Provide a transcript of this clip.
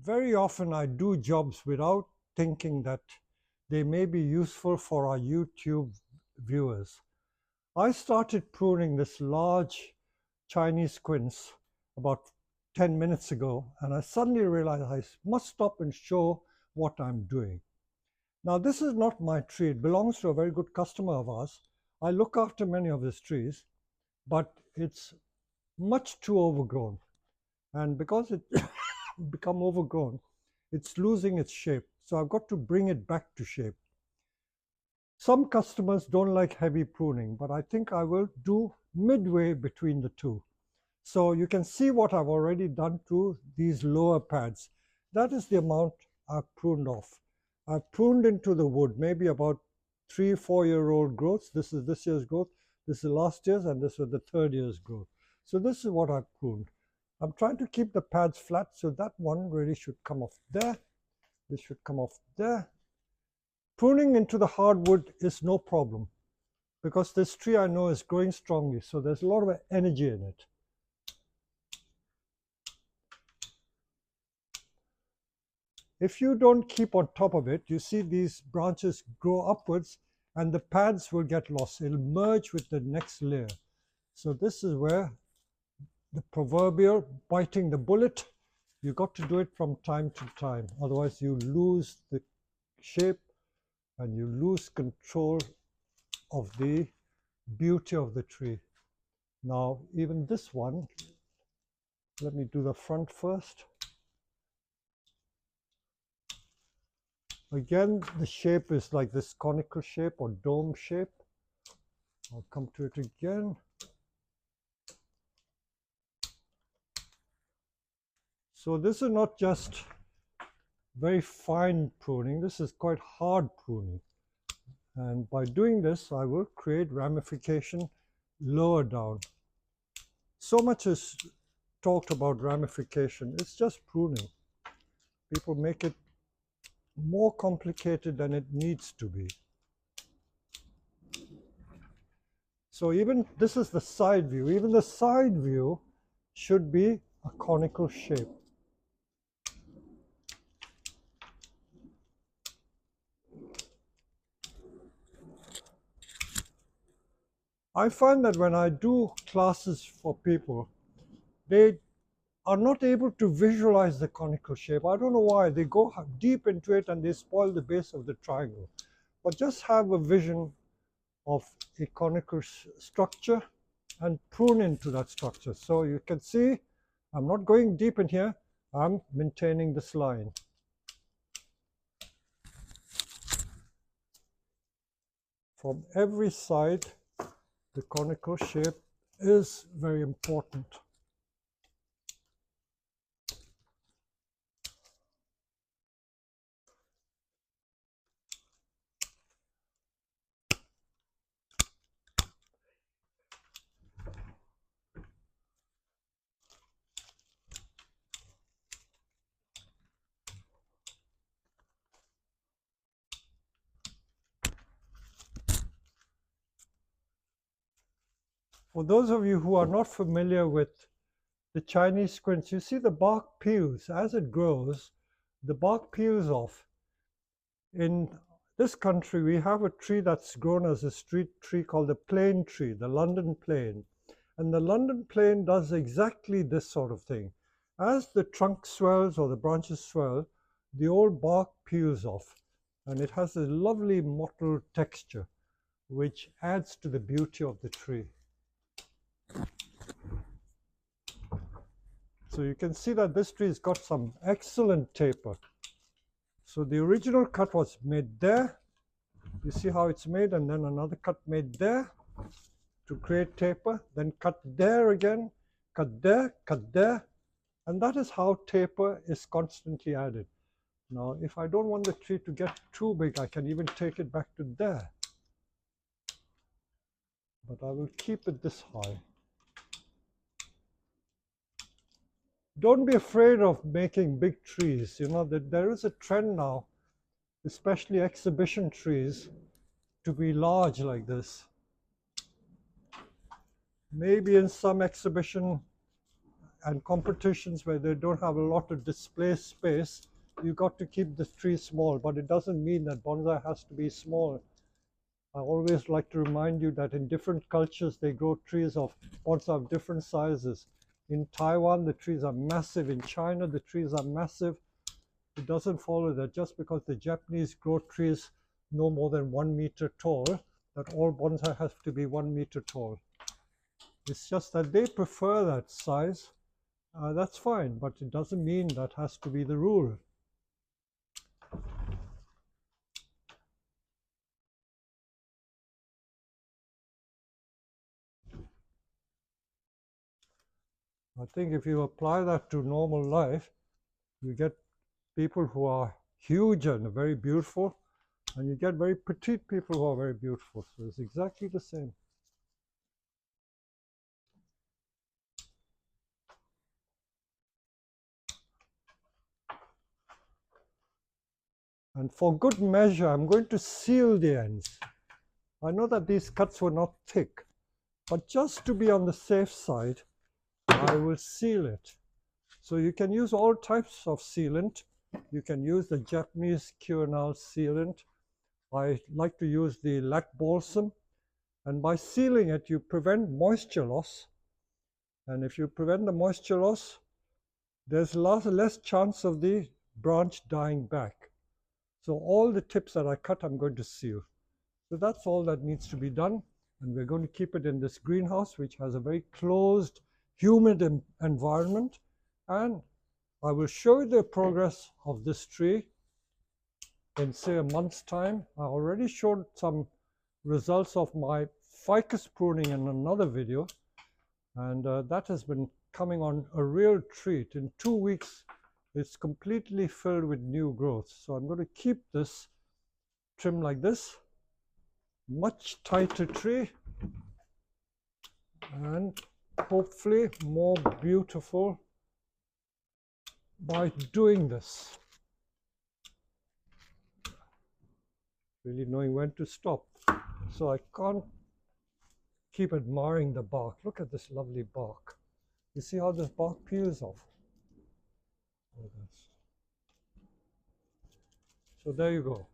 Very often I do jobs without thinking that they may be useful for our YouTube viewers. I started pruning this large Chinese quince about 10 minutes ago, and I suddenly realized I must stop and show what I'm doing. Now, this is not my tree. It belongs to a very good customer of ours. I look after many of his trees, but it's much too overgrown. And because it become overgrown, it's losing its shape. So I've got to bring it back to shape. Some customers don't like heavy pruning, but I think I will do midway between the two. So you can see what I've already done to these lower pads. That is the amount I've pruned off. I've pruned into the wood, maybe about 3-4-year-old growths. This is this year's growth, this is last year's, and this is the third year's growth. So this is what I've pruned. I'm trying to keep the pads flat, so that one really should come off there. This should come off there. Pruning into the hardwood is no problem because this tree I know is growing strongly, so there's a lot of energy in it. If you don't keep on top of it, you see these branches grow upwards and the pads will get lost. It'll merge with the next layer. So this is where the proverbial biting the bullet, you got to do it from time to time. Otherwise you lose the shape and you lose control of the beauty of the tree. Now, even this one, let me do the front first. Again, the shape is like this conical shape or dome shape. I'll come to it again. So this is not just very fine pruning, this is quite hard pruning. And by doing this, I will create ramification lower down. So much is talked about ramification. It's just pruning. People make it more complicated than it needs to be. So even this is the side view. Even the side view should be a conical shape. I find that when I do classes for people, they are not able to visualize the conical shape. I don't know why. They go deep into it and they spoil the base of the triangle. But just have a vision of a conical structure and prune into that structure. So you can see I'm not going deep in here. I'm maintaining this line. From every side, the conical shape is very important. For those of you who are not familiar with the Chinese quince, you see the bark peels. As it grows, the bark peels off. In this country, we have a tree that's grown as a street tree called the plane tree, the London plane. And the London plane does exactly this sort of thing. As the trunk swells or the branches swell, the old bark peels off. And it has a lovely mottled texture, which adds to the beauty of the tree. So you can see that this tree has got some excellent taper. So the original cut was made there. You see how it's made, and then another cut made there to create taper, then cut there again, cut there, and that is how taper is constantly added. Now, if I don't want the tree to get too big, I can even take it back to there. But I will keep it this high. Don't be afraid of making big trees. You know, that there is a trend now, especially exhibition trees, to be large like this. Maybe in some exhibition and competitions where they don't have a lot of display space, you've got to keep the tree small, but it doesn't mean that bonsai has to be small. I always like to remind you that in different cultures they grow trees of bonsai of different sizes. In Taiwan the trees are massive, in China the trees are massive. It doesn't follow that just because the Japanese grow trees no more than 1 meter tall, that all bonsai have to be 1 meter tall. It's just that they prefer that size. That's fine, but it doesn't mean that has to be the rule. I think if you apply that to normal life, you get people who are huge and very beautiful, and you get very petite people who are very beautiful. So it's exactly the same. And for good measure, I'm going to seal the ends. I know that these cuts were not thick, but just to be on the safe side, I will seal it. So you can use all types of sealant. You can use the Japanese Quince sealant. I like to use the lac balsam. And by sealing it, you prevent moisture loss. And if you prevent the moisture loss, there's less chance of the branch dying back. So all the tips that I cut, I'm going to seal. So that's all that needs to be done. And we're going to keep it in this greenhouse, which has a very closed, humid environment. And I will show you the progress of this tree in, say, a month's time. I already showed some results of my ficus pruning in another video. And that has been coming on a real treat. In 2 weeks, it's completely filled with new growth. So I'm going to keep this trim like this, much tighter tree, and hopefully more beautiful by doing this. Really knowing when to stop. So I can't keep admiring the bark. Look at this lovely bark. You see how this bark peels off? So there you go.